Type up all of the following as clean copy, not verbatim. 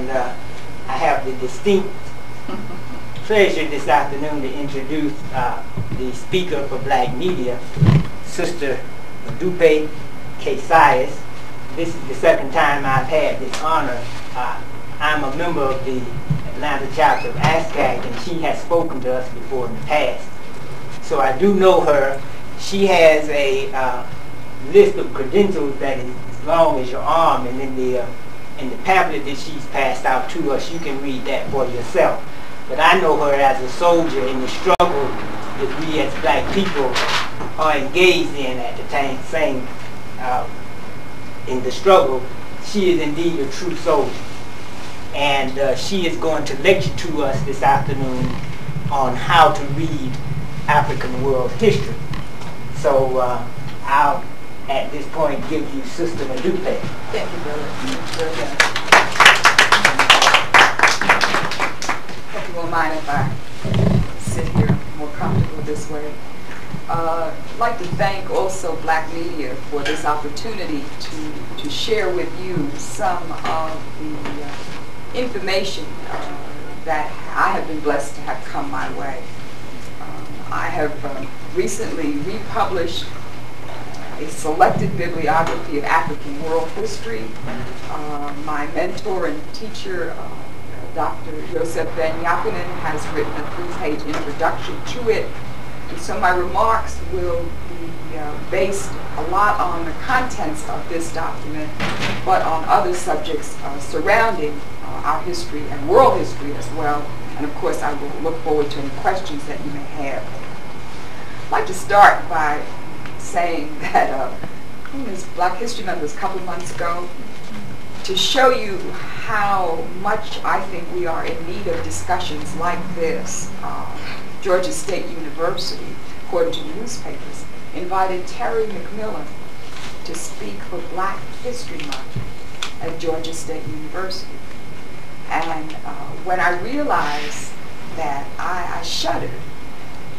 and I have the distinct pleasure this afternoon to introduce the speaker for Black Media, Sister Modupe Sais. This is the second time I've had this honor. I'm a member of the Atlanta chapter of ASCAC, and she has spoken to us before in the past. So I do know her. She has a list of credentials that is as long as your arm, and in the pamphlet that she's passed out to us, you can read that for yourself. But I know her as a soldier in the struggle that we as Black people are engaged in at the same in the struggle. She is indeed a true soldier. And she is going to lecture to us this afternoon on how to read African world history. So I'll, at this point, give you Sister Modupe. Thank you, brother. Hope you won't mind if I sit here more comfortable this way. I'd like to thank also Black Media for this opportunity to share with you some of the information that I have been blessed to have come my way. I have recently republished a selected bibliography of African world history. My mentor and teacher, Dr. Joseph Ben-Yakinen, has written a 3-page introduction to it. And so my remarks will be based a lot on the contents of this document, but on other subjects surrounding our history and world history as well. And of course, I will look forward to any questions that you may have. I'd like to start by saying that as Black History Month was a couple of months ago, to show you how much I think we are in need of discussions like this. Georgia State University, according to the newspapers, invited Terry McMillan to speak for Black History Month at Georgia State University. And when I realized that, I shuddered,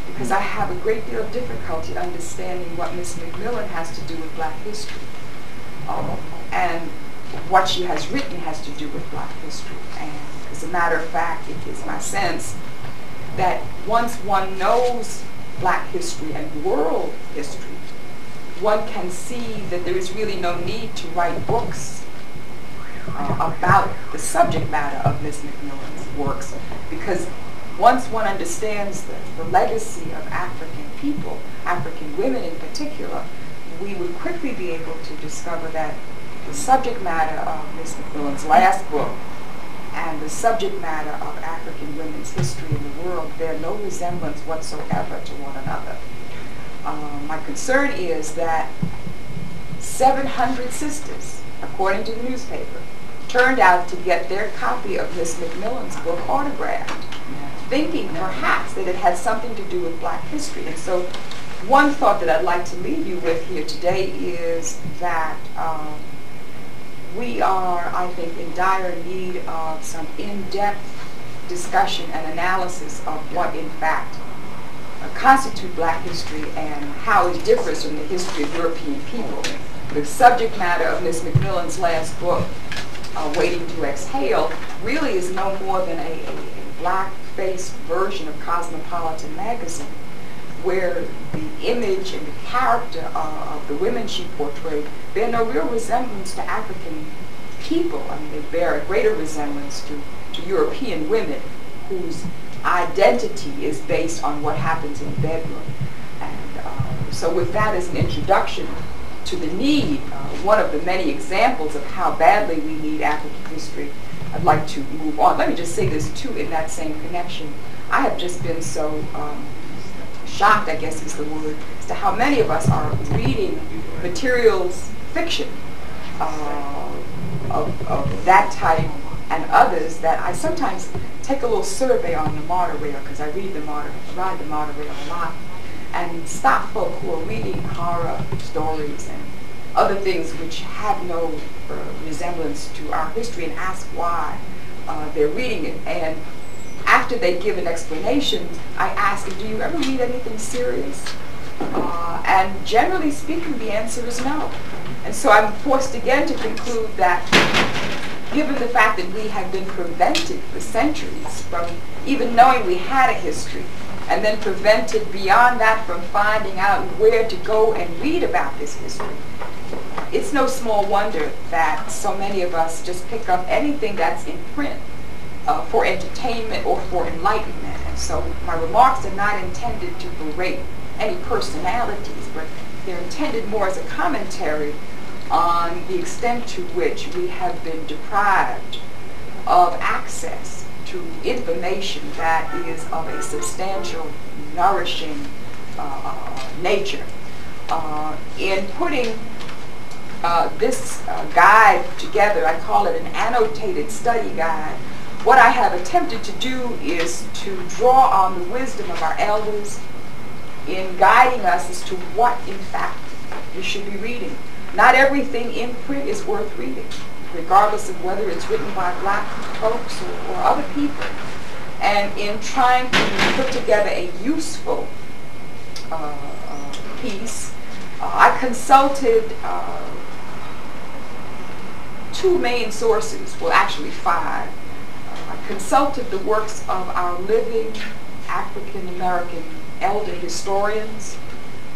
because I have a great deal of difficulty understanding what Ms. McMillan has to do with Black history. And what she has written has to do with Black history. And as a matter of fact, it is my sense that once one knows Black history and world history, one can see that there is really no need to write books about the subject matter of Ms. McMillan's works, because once one understands the legacy of African people, African women in particular, we would quickly be able to discover that the subject matter of Ms. McMillan's last book and the subject matter of African women's history in the world bear no resemblance whatsoever to one another. My concern is that 700 sisters, according to the newspaper, turned out to get their copy of Ms. McMillan's book autographed, thinking perhaps that it had something to do with Black history. And so one thought that I'd like to leave you with here today is that we are, I think, in dire need of some in-depth discussion and analysis of what, in fact, constitute Black history and how it differs from the history of European people. The subject matter of Ms. McMillan's last book, Waiting to Exhale, really is no more than a black-faced version of Cosmopolitan magazine, where the image and the character of the women she portrayed bear no real resemblance to African people. I mean, they bear a greater resemblance to European women whose identity is based on what happens in the bedroom. And so with that as an introduction to the need, one of the many examples of how badly we need African history, I'd like to move on. Let me just say this too in that same connection. I have just been so shocked, I guess is the word, as to how many of us are reading materials, fiction of that type and others, that I sometimes take a little survey on the monorail, because I ride the monorail a lot, and stop folk who are reading horror stories and other things which have no resemblance to our history, and ask why they're reading it. And after they give an explanation, I ask them, do you ever read anything serious? And generally speaking, the answer is no. And so I'm forced again to conclude that given the fact that we have been prevented for centuries from even knowing we had a history, and then prevented beyond that from finding out where to go and read about this history, it's no small wonder that so many of us just pick up anything that's in print for entertainment or for enlightenment. And so my remarks are not intended to berate any personalities, but they're intended more as a commentary on the extent to which we have been deprived of access to information that is of a substantial, nourishing nature. In putting this guide together, I call it an annotated study guide. What I have attempted to do is to draw on the wisdom of our elders in guiding us as to what, in fact, we should be reading. Not everything in print is worth reading, regardless of whether it's written by black folks or other people. And in trying to put together a useful piece, I consulted two main sources, well actually five. I consulted the works of our living African American elder historians,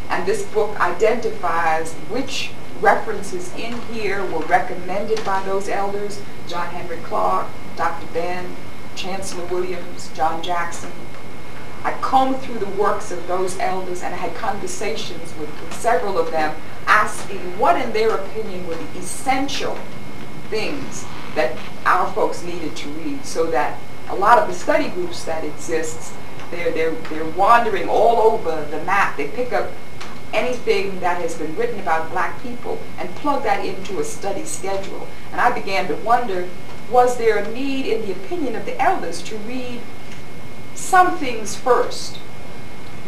and this book identifies which references in here were recommended by those elders: John Henry Clark, Dr. Ben, Chancellor Williams, John Jackson. I combed through the works of those elders, and I had conversations with several of them, asking what in their opinion were the essential things that our folks needed to read, so that a lot of the study groups that exists, they're wandering all over the map. They pick up anything that has been written about black people and plug that into a study schedule. And I began to wonder, was there a need, in the opinion of the elders, to read some things first?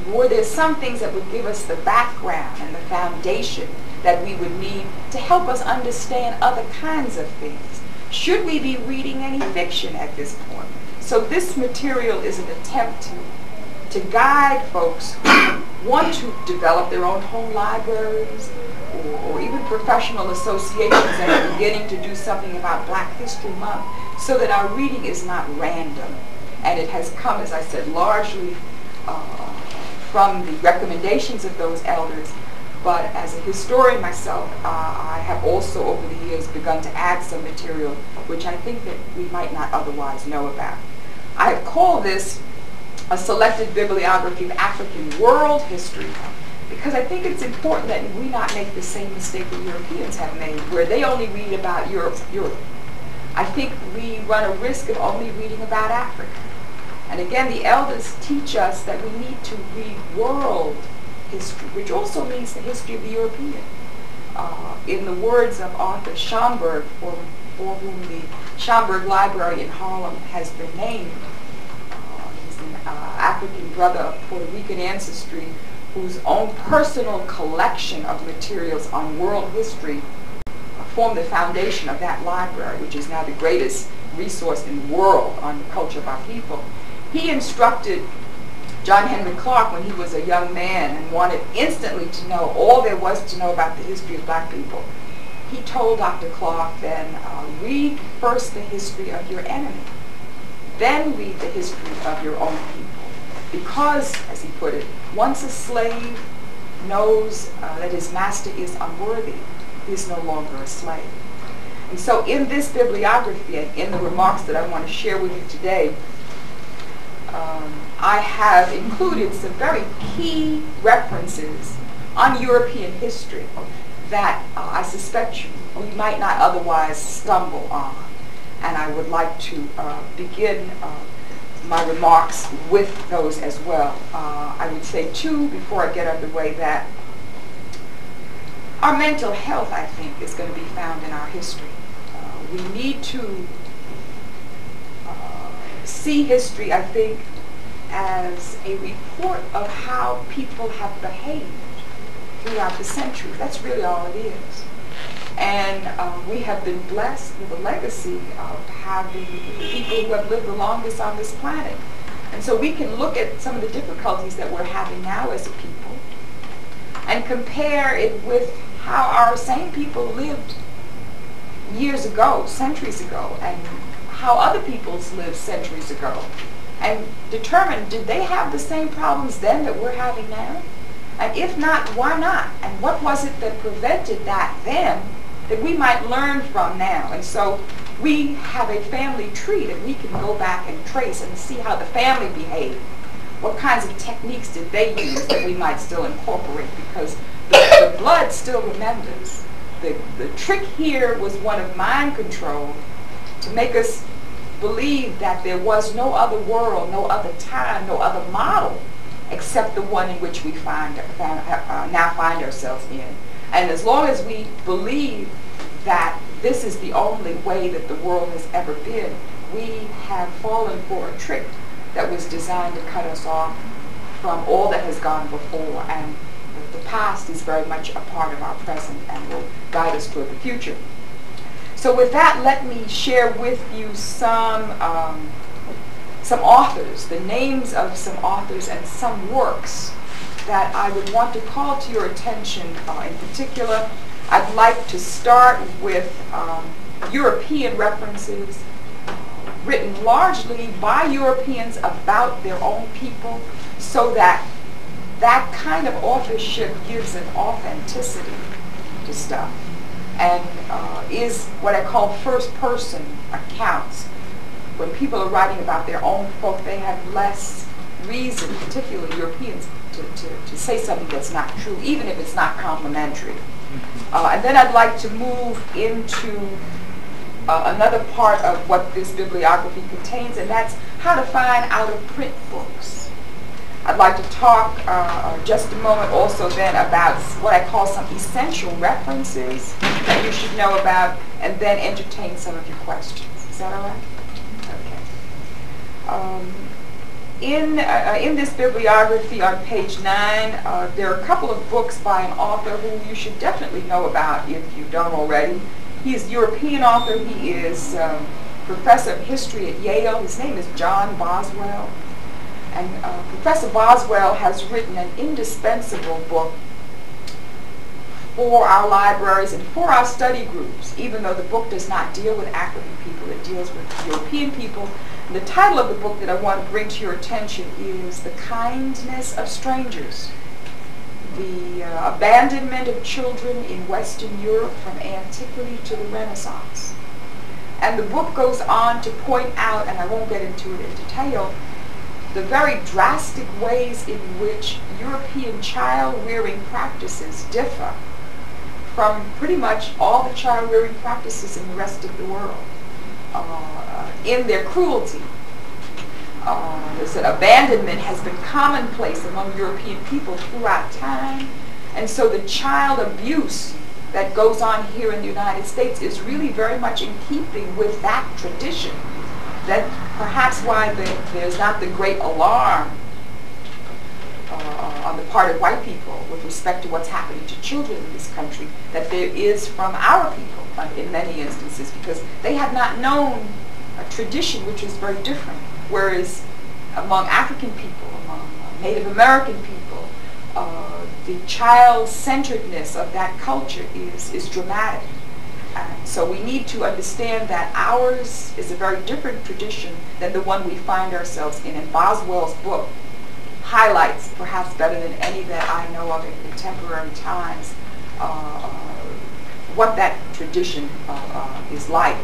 Were there some things that would give us the background and the foundation that we would need to help us understand other kinds of things? Should we be reading any fiction at this point? So this material is an attempt to guide folks who want to develop their own home libraries, or even professional associations that are beginning to do something about Black History Month, so that our reading is not random. And it has come, as I said, largely from the recommendations of those elders. But as a historian myself, I have also over the years begun to add some material which I think that we might not otherwise know about. I have called this a selected bibliography of African world history, because I think it's important that we not make the same mistake that Europeans have made, where they only read about Europe. I think we run a risk of only reading about Africa. And again, the elders teach us that we need to read world history, which also means the history of the European. In the words of Arthur Schomburg, for whom the Schomburg Library in Harlem has been named, he's an African brother of Puerto Rican ancestry whose own personal collection of materials on world history formed the foundation of that library, which is now the greatest resource in the world on the culture of our people. He instructed John Henry Clark when he was a young man and wanted instantly to know all there was to know about the history of black people. He told Dr. Clark then, read first the history of your enemy, then read the history of your own people. Because, as he put it, once a slave knows that his master is unworthy, he is no longer a slave. And so in this bibliography and in the remarks that I want to share with you today, I have included some very key references on European history that I suspect we might not otherwise stumble on. And I would like to begin my remarks with those as well. I would say, too, before I get underway, that our mental health, I think, is going to be found in our history. We need to see history, I think, as a report of how people have behaved throughout the centuries. That's really all it is. And we have been blessed with a legacy of having the people who have lived the longest on this planet. And so we can look at some of the difficulties that we're having now as a people and compare it with how our same people lived years ago, centuries ago, and how other peoples lived centuries ago, and determine, did they have the same problems then that we're having now? And if not, why not? And what was it that prevented that then that we might learn from now? And so we have a family tree that we can go back and trace and see how the family behaved. What kinds of techniques did they use that we might still incorporate? Because the blood still remembers. The trick here was one of mind control to make us believe that there was no other world, no other time, no other model except the one in which we now find ourselves in. And as long as we believe that this is the only way that the world has ever been, we have fallen for a trick that was designed to cut us off from all that has gone before. And the past is very much a part of our present and will guide us toward the future. So with that, let me share with you some authors, the names of some authors and some works that I would want to call to your attention. In particular, I'd like to start with European references written largely by Europeans about their own people, so that that kind of authorship gives an authenticity to stuff and is what I call first-person accounts. When people are writing about their own folk, they have less reason, particularly Europeans, to say something that's not true, even if it's not complimentary. And then I'd like to move into another part of what this bibliography contains, and that's how to find out-of-print books. I'd like to talk just a moment also then about what I call some essential references that you should know about, and then entertain some of your questions. Is that all right? Okay. In this bibliography on page 9, there are a couple of books by an author who you should definitely know about if you don't already. He is a European author. He is professor of history at Yale. His name is John Boswell. And Professor Boswell has written an indispensable book for our libraries and for our study groups, even though the book does not deal with African people, it deals with European people. And the title of the book that I want to bring to your attention is The Kindness of Strangers, the abandonment of children in Western Europe from antiquity to the Renaissance. And the book goes on to point out, and I won't get into it in detail, the very drastic ways in which European child-rearing practices differ from pretty much all the child-rearing practices in the rest of the world in their cruelty. There's an abandonment has been commonplace among European people throughout time, and so the child abuse that goes on here in the United States is really very much in keeping with that tradition. That's perhaps why there's not the great alarm on the part of white people with respect to what's happening to children in this country that there is from our people in many instances, because they have not known a tradition which is very different. Whereas among African people, among Native American people, the child-centeredness of that culture is dramatic. So we need to understand that ours is a very different tradition than the one we find ourselves in. And Boswell's book highlights, perhaps better than any that I know of in contemporary times, what that tradition is like.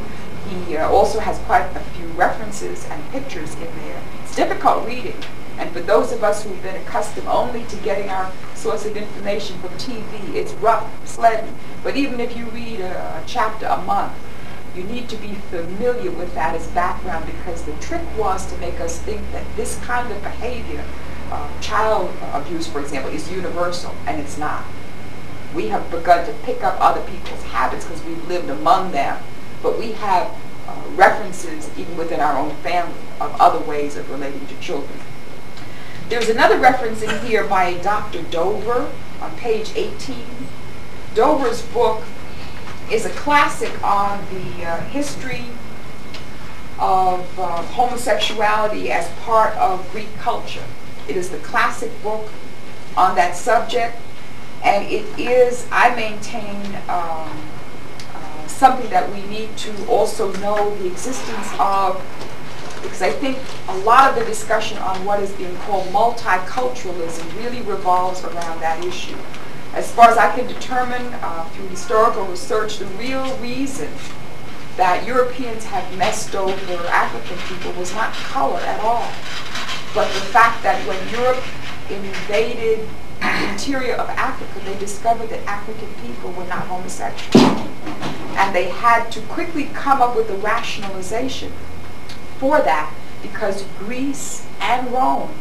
He also has quite a few references and pictures in there. It's difficult reading, and for those of us who've been accustomed only to getting our source of information from TV, it's rough sledding. But even if you read a chapter a month, you need to be familiar with that as background, because the trick was to make us think that this kind of behavior, child abuse, for example, is universal, and it's not. We have begun to pick up other people's habits because we've lived among them, but we have references even within our own family of other ways of relating to children. There's another reference in here by Dr. Dover on page 18. Dover's book is a classic on the history of homosexuality as part of Greek culture. It is the classic book on that subject, and it is, I maintain, something that we need to also know the existence of, because I think a lot of the discussion on what is being called multiculturalism really revolves around that issue. As far as I can determine through historical research, the real reason that Europeans have messed over African people was not color at all, but the fact that when Europe invaded the interior of Africa, they discovered that African people were not homosexual. And they had to quickly come up with a rationalization for that, because Greece and Rome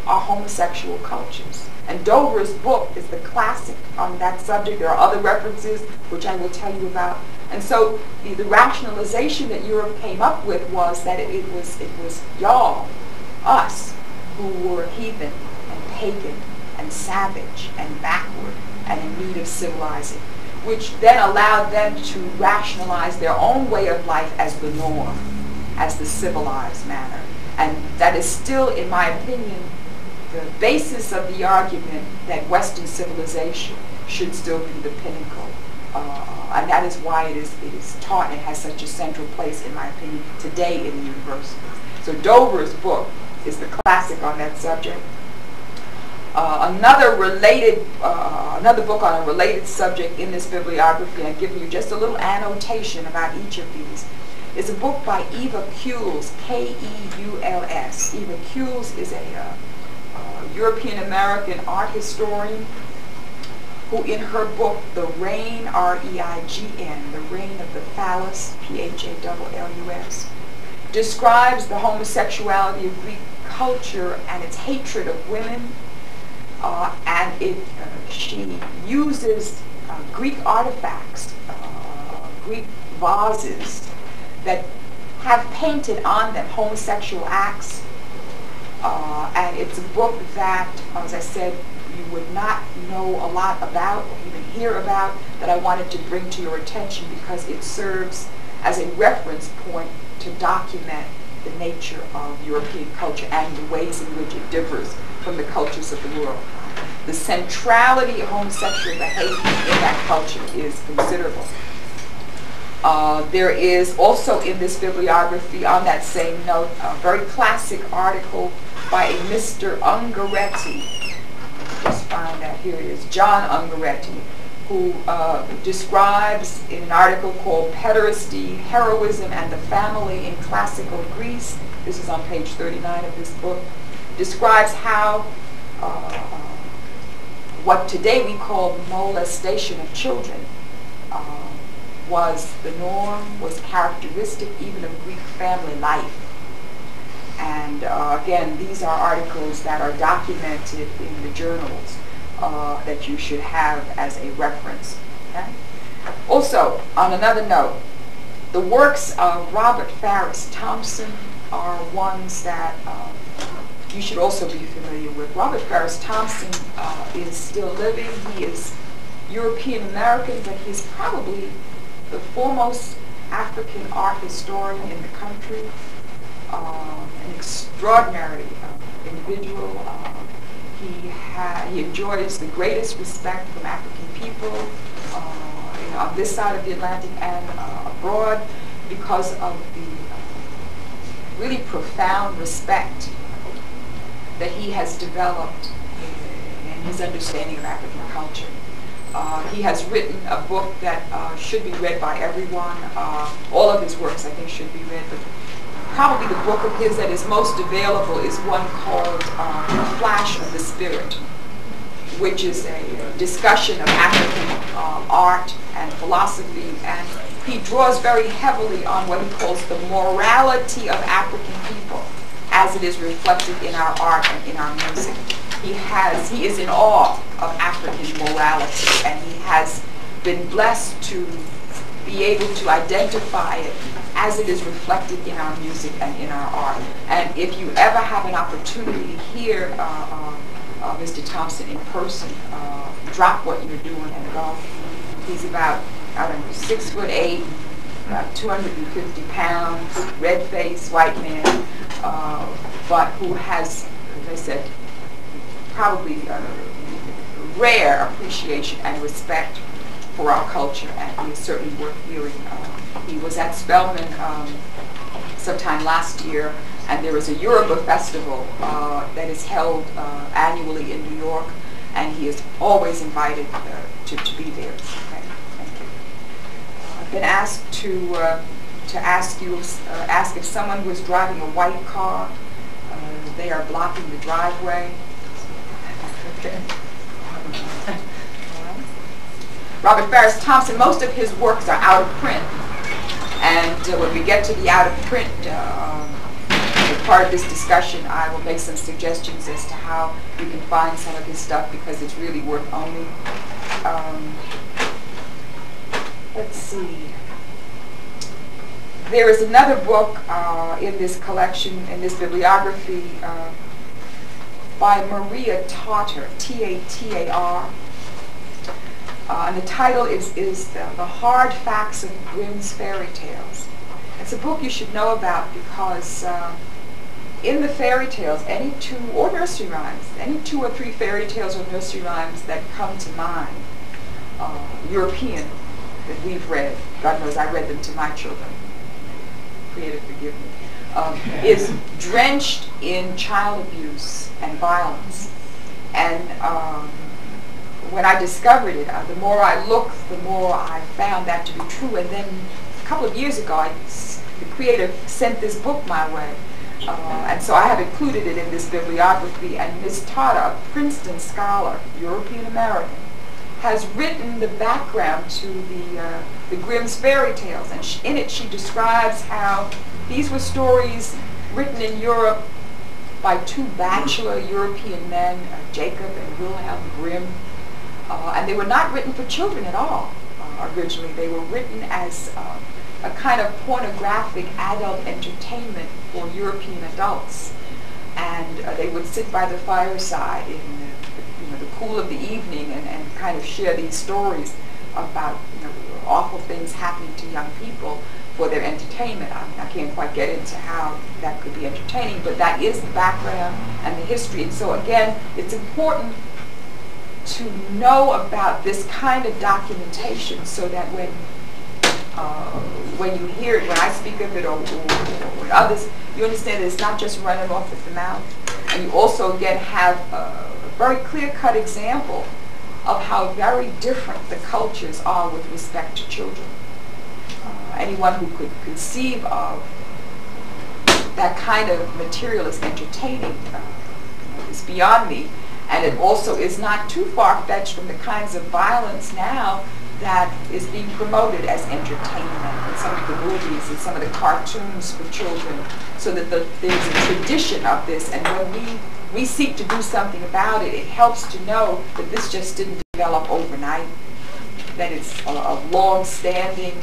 are homosexual cultures. And Dover's book is the classic on that subject. There are other references which I will tell you about. And so the rationalization that Europe came up with was that it was y'all, us, who were heathen and pagan and savage and backward and in need of civilizing, which then allowed them to rationalize their own way of life as the norm, as the civilized manner. And that is still, in my opinion, the basis of the argument that Western civilization should still be the pinnacle. And that is why it is taught and has such a central place, in my opinion, today in the universities. So Dover's book is the classic on that subject. Another book on a related subject in this bibliography, and I've given you just a little annotation about each of these, is a book by Eva Kules, K-E-U-L-S. Eva Kules is a European-American art historian who, in her book, The Reign, R-E-I-G-N, The Reign of the Phallus, P-H-A-L-L-U-S, describes the homosexuality of Greek culture and its hatred of women, and she uses Greek artifacts, Greek vases that have painted on them homosexual acts, and it's a book that, as I said, you would not know a lot about or even hear about, that I wanted to bring to your attention because it serves as a reference point to document the nature of European culture and the ways in which it differs from the cultures of the world. The centrality of homosexual behavior in that culture is considerable. There is also in this bibliography, on that same note, a very classic article by a Mr. Ungaretti. Just find that, here it is, John Ungaretti, who describes in an article called Pederasty, Heroism and the Family in Classical Greece, this is on page 39 of this book, describes how what today we call molestation of children was the norm, was characteristic even of Greek family life. And again, these are articles that are documented in the journals that you should have as a reference. Okay? Also, on another note, the works of Robert Farris Thompson are ones that you should also be familiar with. Robert Farris Thompson is still living. He is European American, but he's probably the foremost African art historian in the country. An extraordinary individual. He enjoys the greatest respect from African people on this side of the Atlantic and abroad because of the really profound respect that he has developed in his understanding of African culture. He has written a book that should be read by everyone. All of his works, I think, should be read, but probably the book of his that is most available is one called Flash of the Spirit, which is a discussion of African art and philosophy, and he draws very heavily on what he calls the morality of African people as it is reflected in our art and in our music. He is in awe of African morality, and he has been blessed to be able to identify it as it is reflected in our music and in our art. And if you ever have an opportunity to hear Mr. Thompson in person, drop what you're doing and go. He's about, I don't know, 6'8", about 250 pounds, red face, white man, but who has, as I said, probably rare appreciation and respect for our culture, and he is certainly worth hearing. He was at Spelman sometime last year, and there is a Yoruba festival that is held annually in New York, and he is always invited to be there. Okay, thank you. I've been asked to ask if someone was driving a white car, they are blocking the driveway. Okay. Robert Farris Thompson, most of his works are out of print, and when we get to the out of print part of this discussion, I will make some suggestions as to how you can find some of his stuff, because it's really worth owning. Let's see. There is another book in this collection, in this bibliography, by Maria Tatar, T-A-T-A-R. And the title is The Hard Facts of Grimm's Fairy Tales. It's a book you should know about, because in the fairy tales, or nursery rhymes, any 2 or 3 fairy tales or nursery rhymes that come to mind, European, that we've read, God knows I read them to my children, Creator forgive me, is drenched in child abuse and violence. And when I discovered it, the more I looked, the more I found that to be true. And then a couple of years ago, the Creator sent this book my way. And so I have included it in this bibliography. And Ms. Tatar, a Princeton scholar, European American, has written the background to the Grimm's fairy tales. And in it she describes how these were stories written in Europe by 2 bachelor European men, Jacob and Wilhelm Grimm. And they were not written for children at all originally. They were written as a kind of pornographic adult entertainment for European adults. And they would sit by the fireside in the cool of the evening and kind of share these stories about awful things happening to young people for their entertainment. I mean, I can't quite get into how that could be entertaining, but that is the background and the history. And so again, it's important to know about this kind of documentation, so that when you hear it, when I speak of it, or when others, you understand that it's not just running off at the mouth. And you also again have a very clear-cut example of how very different the cultures are with respect to children. Anyone who could conceive of that kind of material as entertaining is beyond me. And it also is not too far-fetched from the kinds of violence now that is being promoted as entertainment in some of the movies and some of the cartoons for children, so that there's a tradition of this. And when we seek to do something about it, it helps to know that this just didn't develop overnight, that it's a long-standing,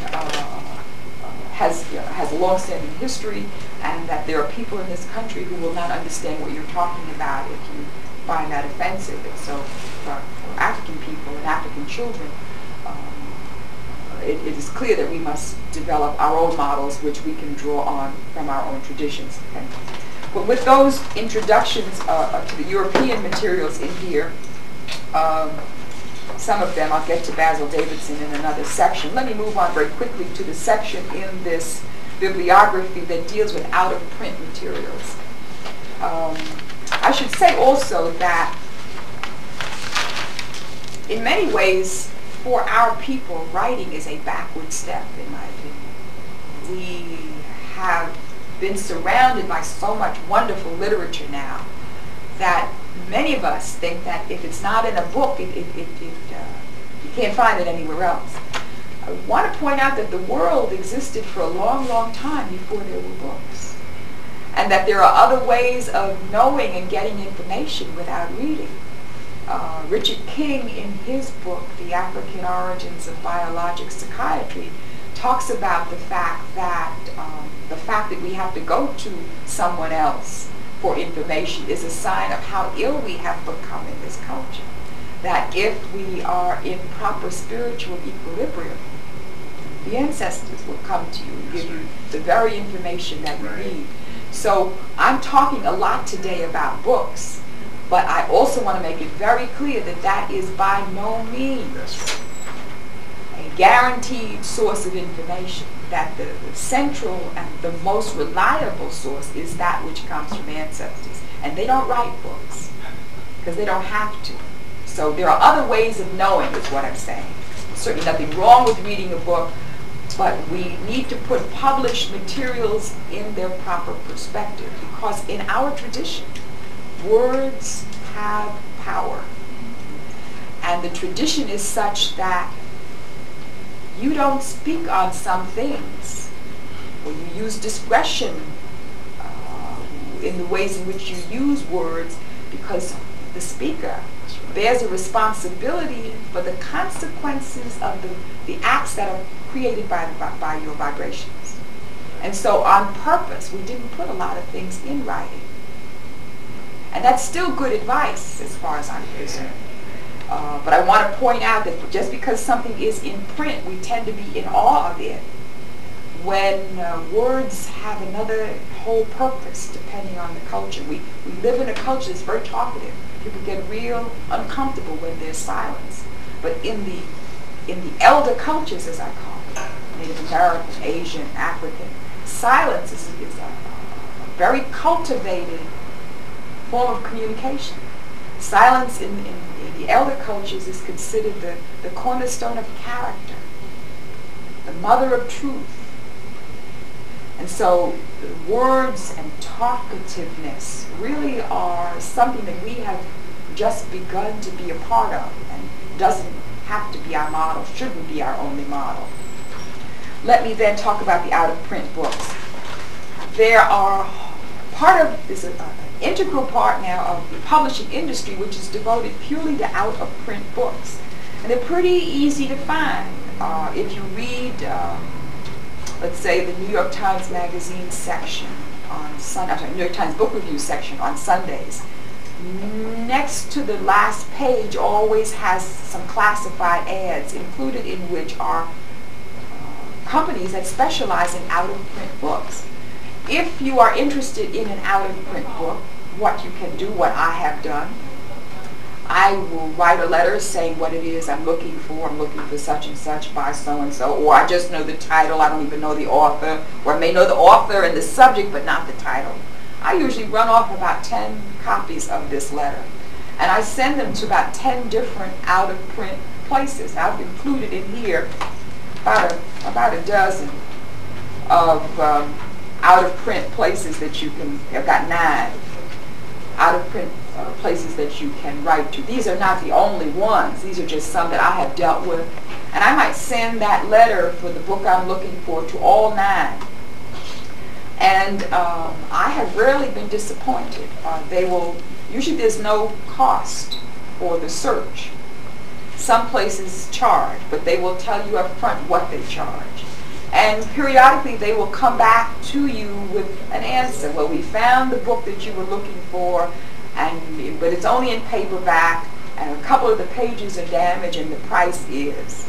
has a long-standing history, and that there are people in this country who will not understand what you're talking about if you find that offensive. And so for African people and African children, it is clear that we must develop our own models, which we can draw on from our own traditions. Okay? But with those introductions to the European materials in here, some of them, I'll get to Basil Davidson in another section. Let me move on very quickly to the section in this bibliography that deals with out-of-print materials. I should say also that in many ways, for our people, writing is a backward step, in my opinion. We have been surrounded by so much wonderful literature now that many of us think that if it's not in a book, you can't find it anywhere else. I want to point out that the world existed for a long, long time before there were books, and that there are other ways of knowing and getting information without reading. Richard King, in his book, The African Origins of Biologic Psychiatry, talks about the fact that we have to go to someone else for information is a sign of how ill we have become in this culture. That if we are in proper spiritual equilibrium, the ancestors will come to you and give you the very information that you need. So I'm talking a lot today about books, but I also want to make it very clear that that is by no means guaranteed source of information, that the central and the most reliable source is that which comes from ancestors. And they don't write books because they don't have to. So there are other ways of knowing, is what I'm saying. Certainly nothing wrong with reading a book, but we need to put published materials in their proper perspective, because in our tradition, words have power. And the tradition is such that you don't speak on some things, or you use discretion in the ways in which you use words, because the speaker bears a responsibility for the consequences of the acts that are created by your vibrations. And so on purpose, we didn't put a lot of things in writing. And that's still good advice as far as I'm concerned. But I want to point out that just because something is in print, we tend to be in awe of it, when words have another whole purpose depending on the culture. We live in a culture that's very talkative. People get real uncomfortable when there's silence. But in the elder cultures, as I call it, Native American, Asian, African, silence is a very cultivated form of communication. Silence in the elder cultures is considered the cornerstone of character, the mother of truth. And so the words and talkativeness really are something that we have just begun to be a part of, and doesn't have to be our model, shouldn't be our only model. Let me then talk about the out-of-print books. There are there's an integral part now of the publishing industry which is devoted purely to out-of-print books. And they're pretty easy to find. If you read, let's say, the New York Times Magazine section on Sunday, New York Times Book Review section on Sundays, next to the last page always has some classified ads, included in which are companies that specialize in out-of-print books. If you are interested in an out-of-print book, what you can do, what I have done, I will write a letter saying what it is I'm looking for. I'm looking for such and such by so-and-so, or I just know the title, I don't even know the author, or I may know the author and the subject but not the title. I usually run off about 10 copies of this letter, and I send them to about 10 different out-of-print places. I've included in here about a dozen of out-of-print places that you can, I've got 9 out-of-print places that you can write to. These are not the only ones. These are just some that I have dealt with. And I might send that letter for the book I'm looking for to all 9. And I have rarely been disappointed. Usually there's no cost for the search. Some places charge, but they will tell you up front what they charge. And periodically they will come back to you with an answer. Well, we found the book that you were looking for, but it's only in paperback, and a couple of the pages are damaged, and the price is.